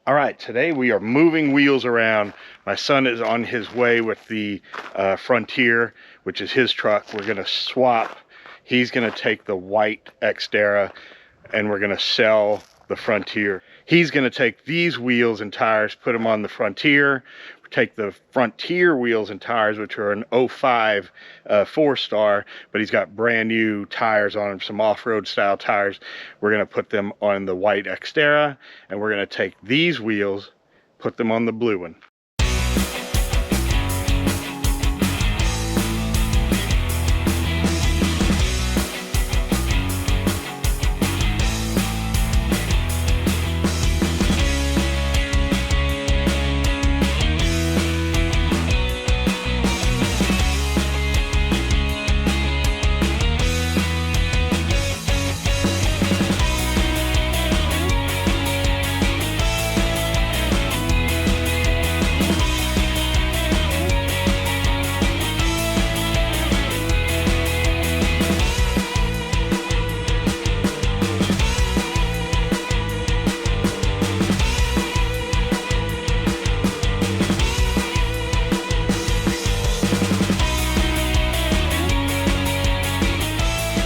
All right, today we are moving wheels around. My son is on his way with the Frontier, which is his truck. We're gonna swap. He's gonna take the white Xterra and we're gonna sell the Frontier. He's gonna take these wheels and tires, put them on the Frontier, take the Frontier wheels and tires, which are an 05 4-star, but he's got brand new tires on them, some off-road style tires. We're gonna put them on the white Xterra, and we're gonna take these wheels, put them on the blue one.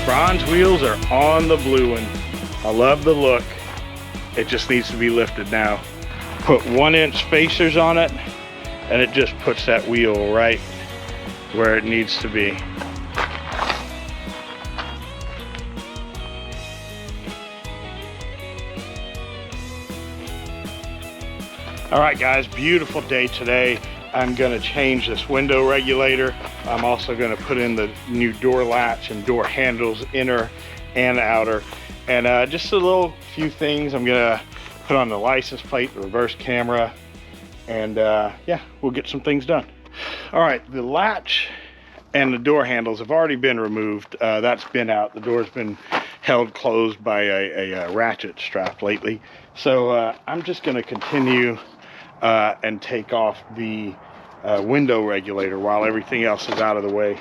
Bronze wheels are on the blue one. I love the look. It just needs to be lifted now. Put 1-inch spacers on it, and it just puts that wheel right where it needs to be. All right, guys, beautiful day today. I'm gonna change this window regulator. I'm also gonna put in the new door latch and door handles, inner and outer. And just a little few things. I'm gonna put on the license plate, the reverse camera, and yeah, we'll get some things done. All right, the latch and the door handles have already been removed. That's been out. The door's been held closed by a ratchet strap lately. So I'm just gonna continue and take off the window regulator while everything else is out of the way.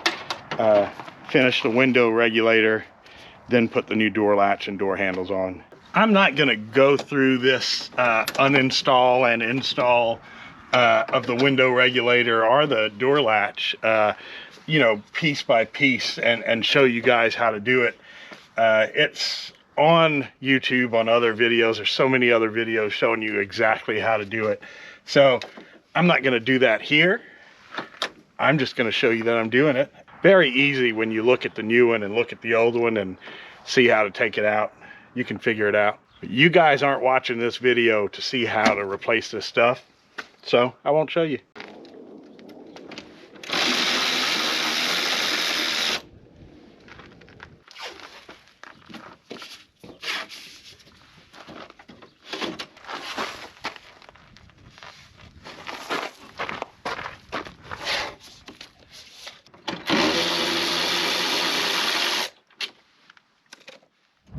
Finish the window regulator, then put the new door latch and door handles on. I'm not gonna go through this uninstall and install of the window regulator or the door latch, you know, piece by piece, and show you guys how to do it. It's on YouTube, on other videos. There's so many other videos showing you exactly how to do it. So I'm not gonna do that here. I'm just gonna show you that I'm doing it. Very easy when you look at the new one and look at the old one and see how to take it out. You can figure it out. But you guys aren't watching this video to see how to replace this stuff, so I won't show you.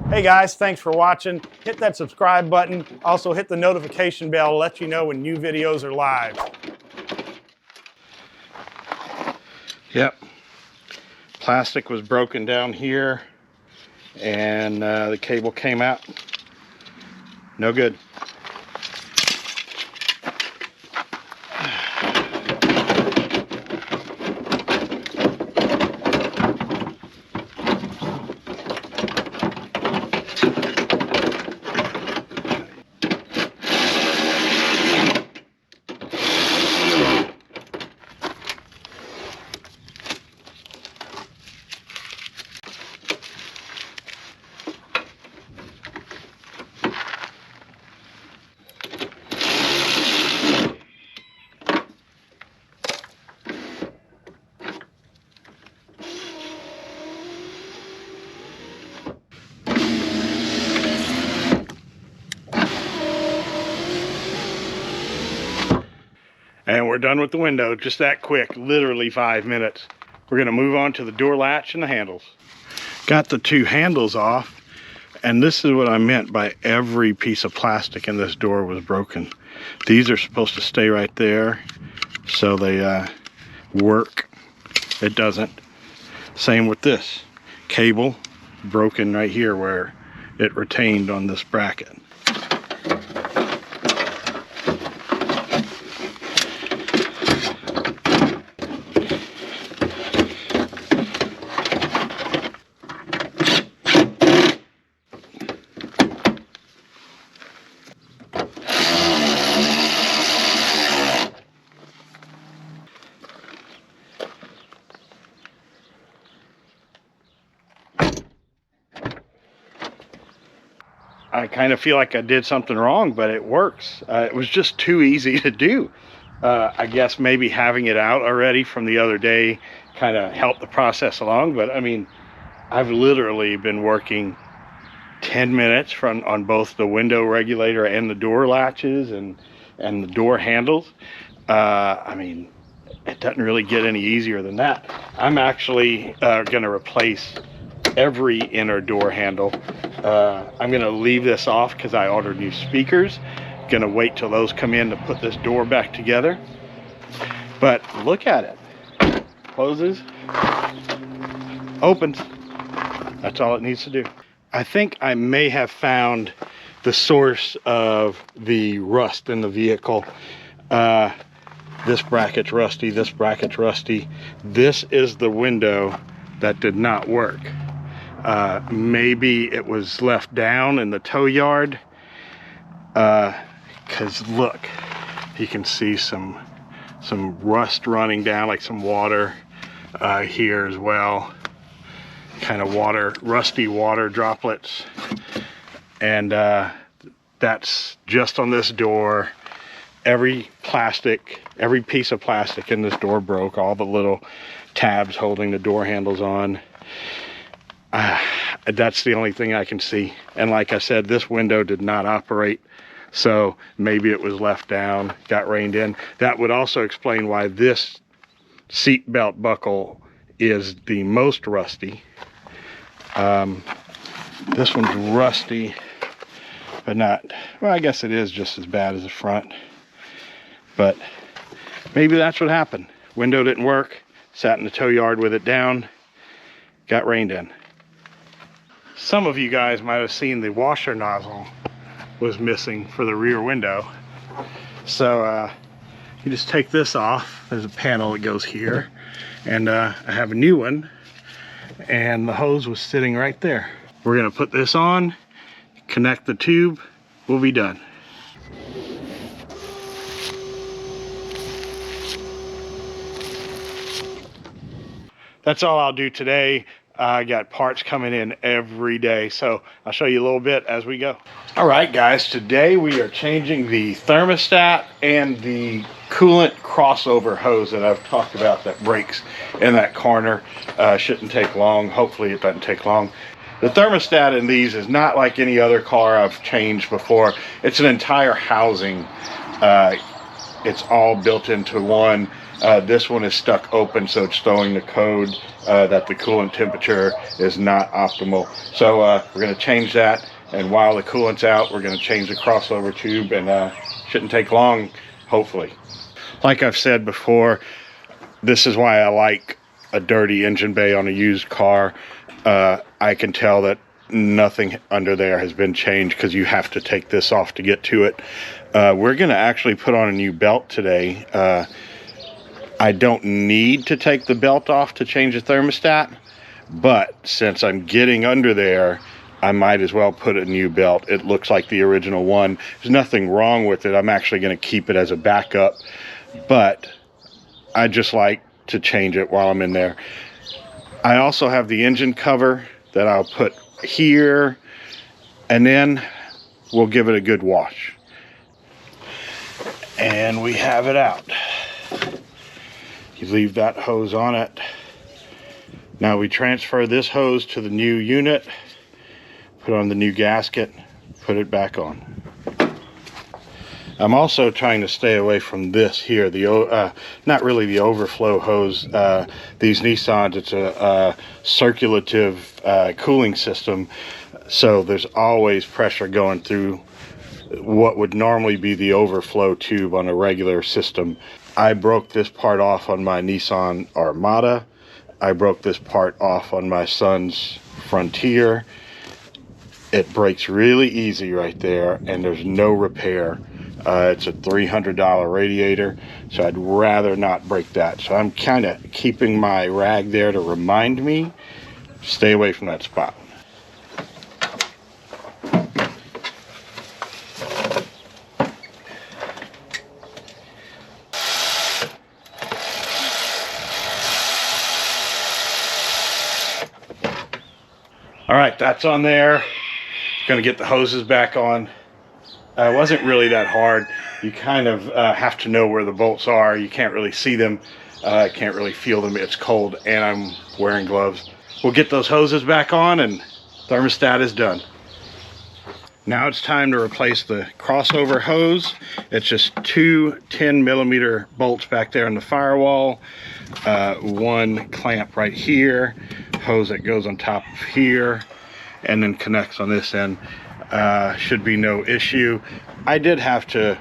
Hey guys, thanks for watching. Hit that subscribe button. Also hit the notification bell to let you know when new videos are live. Yep. Plastic was broken down here and the cable came out. No good. And we're done with the window, just that quick, literally 5 minutes. We're gonna move on to the door latch and the handles. Got the two handles off, and this is what I meant by every piece of plastic in this door was broken. These are supposed to stay right there, so they work. It doesn't. Same with this. Cable broken right here where it retained on this bracket. kind of feel like I did something wrong, but it works. It was just too easy to do. I guess maybe having it out already from the other day kind of helped the process along. But I mean, I've literally been working 10 minutes on both the window regulator and the door latches and the door handles. I mean, it doesn't really get any easier than that. I'm actually going to replace every inner door handle. I'm going to leave this off because I ordered new speakers. Going to wait till those come in to put this door back together. But look at it. Closes, opens. That's all it needs to do. I think I may have found the source of the rust in the vehicle. This bracket's rusty, this bracket's rusty. This is the window that did not work. Maybe it was left down in the tow yard. Because look, you can see some rust running down, like some water here as well. Kind of rusty water droplets. And that's just on this door. Every piece of plastic in this door broke. All the little tabs holding the door handles on. That's the only thing I can see. And like I said, this window did not operate. So maybe it was left down, got rained in. That would also explain why this seat belt buckle is the most rusty. This one's rusty, but not, well, I guess it is just as bad as the front. But maybe that's what happened. Window didn't work, sat in the tow yard with it down, got rained in. Some of you guys might have seen the washer nozzle was missing for the rear window. So you just take this off. There's a panel that goes here, and I have a new one, and the hose was sitting right there. We're gonna put this on, connect the tube, we'll be done. That's all I'll do today. I got parts coming in every day, so I'll show you a little bit as we go. All right, guys, today we are changing the thermostat and the coolant crossover hose that I've talked about that breaks in that corner. Shouldn't take long. Hopefully it doesn't take long. The thermostat in these is not like any other car I've changed before. It's an entire housing. It's all built into one. This one is stuck open, so it's throwing the code that the coolant temperature is not optimal. So we're going to change that, and while the coolant's out, we're going to change the crossover tube, and shouldn't take long, hopefully. Like I've said before, this is why I like a dirty engine bay on a used car. I can tell that nothing under there has been changed because you have to take this off to get to it. We're going to actually put on a new belt today. I don't need to take the belt off to change the thermostat, but since I'm getting under there, I might as well put a new belt. It looks like the original one. There's nothing wrong with it. I'm actually going to keep it as a backup, but I just like to change it while I'm in there. I also have the engine cover that I'll put here, and then we'll give it a good wash. And we have it out. You leave that hose on it. Now we transfer this hose to the new unit, put on the new gasket, put it back on. I'm also trying to stay away from this here, not really the overflow hose. These Nissans, it's a circulative cooling system, so there's always pressure going through what would normally be the overflow tube on a regular system. I broke this part off on my Nissan Armada. I broke this part off on my son's Frontier. It breaks really easy right there, and there's no repair. It's a $300 radiator, so I'd rather not break that. So I'm kind of keeping my rag there to remind me, stay away from that spot. All right, that's on there. Gonna get the hoses back on. It wasn't really that hard. You kind of have to know where the bolts are. You can't really see them. Can't really feel them. It's cold and I'm wearing gloves. We'll get those hoses back on and thermostat is done. Now it's time to replace the crossover hose. It's just two 10mm bolts back there in the firewall. One clamp right here, hose that goes on top of here, and then connects on this end. Should be no issue. I did have to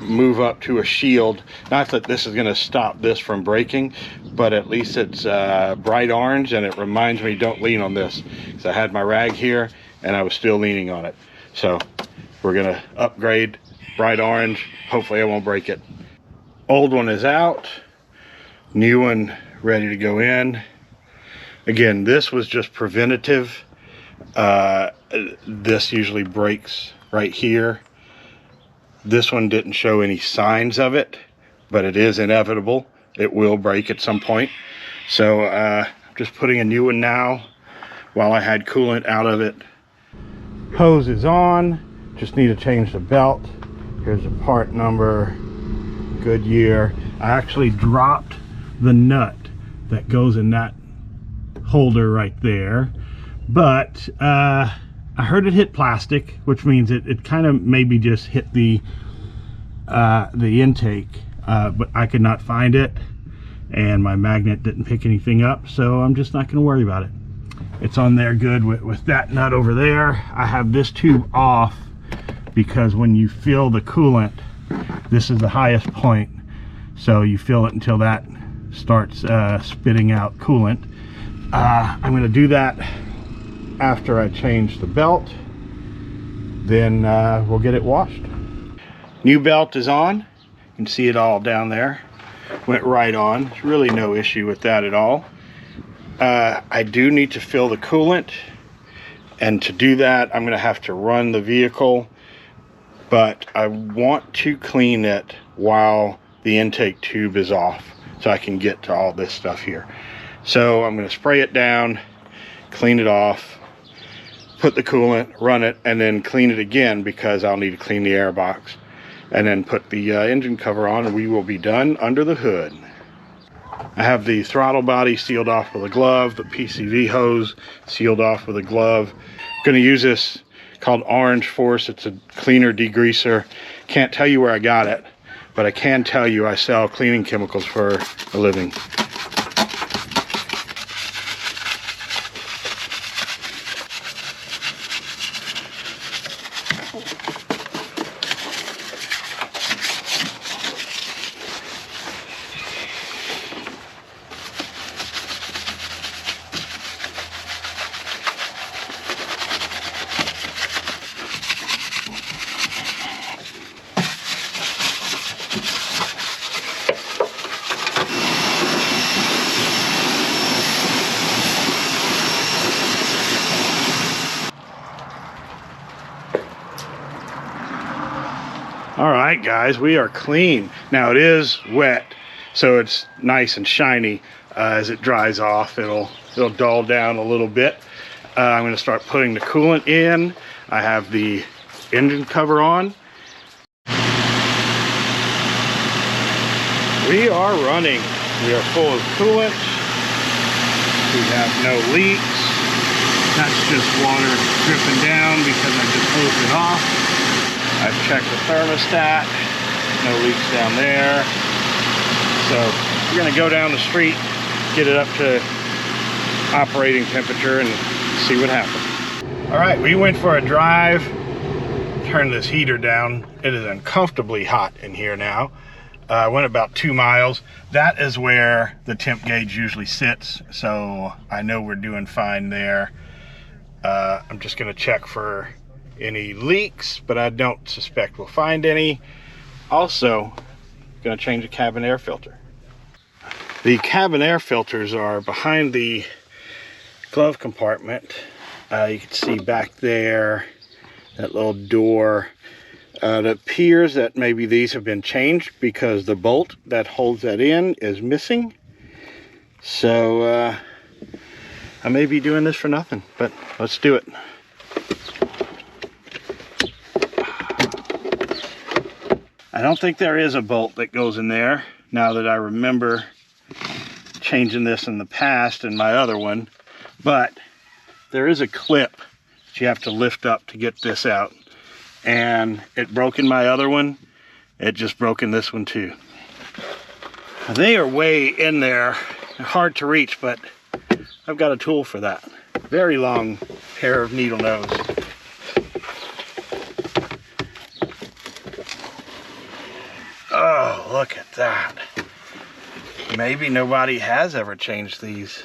move up to a shield. Not that this is going to stop this from breaking, but at least it's bright orange and it reminds me don't lean on this, because I had my rag here and I was still leaning on it. So we're going to upgrade bright orange. Hopefully I won't break it. Old one is out, new one ready to go in. Again, this was just preventative. This usually breaks right here. This one didn't show any signs of it, but it is inevitable. It will break at some point. So I'm just putting a new one now while I had coolant out of it. Hose is on, just need to change the belt. Here's the part number, Goodyear. I actually dropped the nut that goes in that holder right there, but I heard it hit plastic, which means it kind of maybe just hit the intake, but I could not find it and my magnet didn't pick anything up, so I'm just not going to worry about it. It's on there good with that nut over there. I have this tube off because when you fill the coolant, this is the highest point, so you fill it until that starts spitting out coolant. I'm going to do that after I change the belt, then we'll get it washed. New belt is on. You can see it all down there. Went right on. There's really no issue with that at all. I do need to fill the coolant, and to do that I'm going to have to run the vehicle, but I want to clean it while the intake tube is off so I can get to all this stuff here. So I'm going to spray it down, clean it off, put the coolant, run it, and then clean it again because I'll need to clean the air box, and then put the engine cover on, and we will be done under the hood. I have the throttle body sealed off with a glove, the PCV hose sealed off with a glove. I'm going to use this called Orange Force. It's a cleaner degreaser. Can't tell you where I got it, but I can tell you I sell cleaning chemicals for a living. All right, guys, we are clean. Now it is wet, so it's nice and shiny. As it dries off, it'll dull down a little bit. I'm going to start putting the coolant in. I have the engine cover on. We are running. We are full of coolant. We have no leaks. That's just water dripping down because I just hosed it off. I've checked the thermostat, no leaks down there. So we're going to go down the street, get it up to operating temperature, and see what happens. All right, we went for a drive, turned this heater down. It is uncomfortably hot in here now. I went about 2 miles. That is where the temp gauge usually sits, so I know we're doing fine there. I'm just going to check for any leaks, but I don't suspect we'll find any. Also, going to change the cabin air filter. The cabin air filters are behind the glove compartment. You can see back there that little door. It appears that maybe these have been changed because the bolt that holds that in is missing. So I may be doing this for nothing, but let's do it. I don't think there is a bolt that goes in there, now that I remember changing this in the past in my other one, but there is a clip that you have to lift up to get this out. And it broke in my other one, it just broke in this one too. They are way in there, hard to reach, but I've got a tool for that. Very long pair of needle nose. Oh, look at that. Maybe nobody has ever changed these.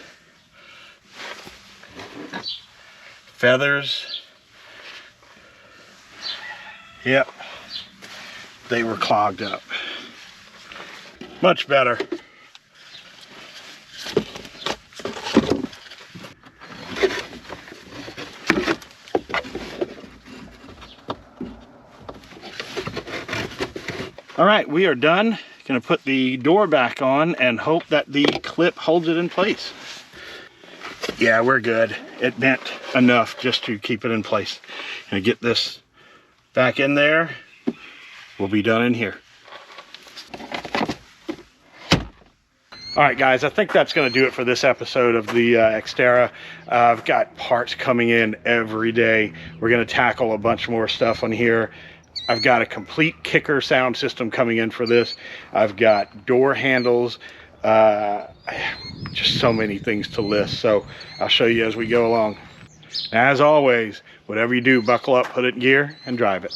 Feathers. Yep. They were clogged up. Much better. All right, we are done. Gonna put the door back on and hope that the clip holds it in place. Yeah, we're good. It bent enough just to keep it in place. Gonna get this back in there. We'll be done in here. All right, guys, I think that's going to do it for this episode of the Xterra. I've got parts coming in every day. We're going to tackle a bunch more stuff on here. I've got a complete kicker sound system coming in for this. I've got door handles, just so many things to list. So I'll show you as we go along. As always, whatever you do, buckle up, put it in gear, and drive it.